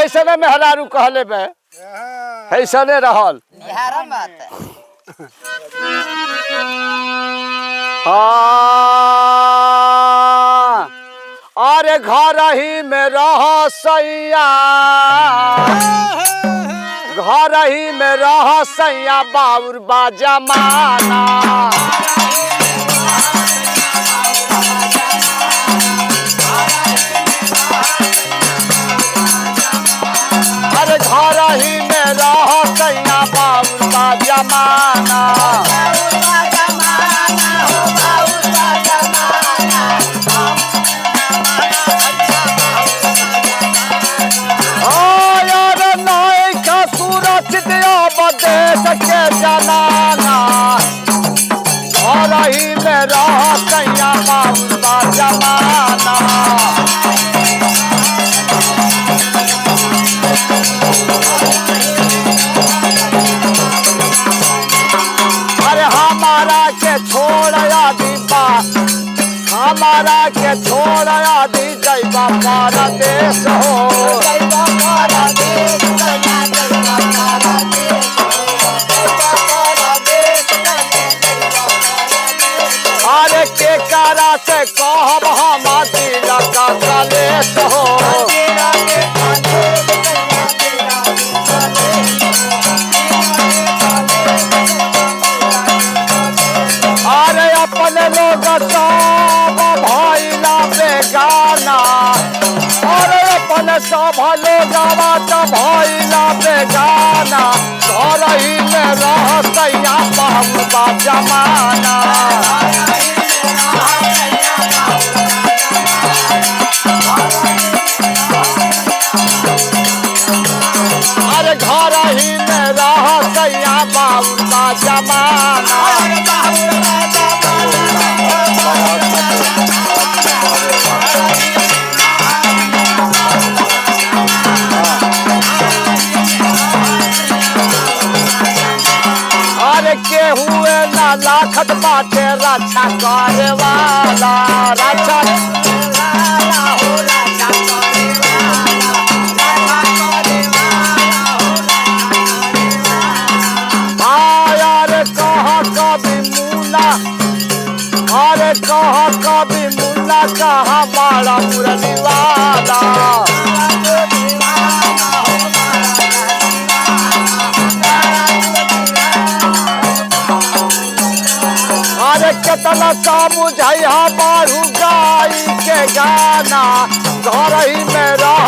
जैसने मेहरारू कहले बे ऐसने रहल। हाँ अरे घर ही में रह सैया, घर ही में रह सैया बाउर बा जमाना। अरे घर ही में रह सैया बाउर बा जमाना। देश के जनाना घर ही में रह सैया बाउर बा जमाना। अरे हमारा के छोड़ आदि बा, हमारा के छोड़ आदि जैबा परदेश हो। अरे के कारा से कहब हम दिल का कलेश हो। अरे अपने लोग सब भइला बेगाना, अरे अपने सब लोग भइला बेगाना। घर ही में रह सैया बाउर बा जमाना। अरे घर ही में रह सैया बाउर बा जमाना। अरे के हुए ना लाखत बाटे रक्षा करे वाला, रक्षा अरे कह कभी मुन्ना कहा बड़ा मुरली वाला। अरे कितना समझाई बारू गाई के गाना। घर ही में रह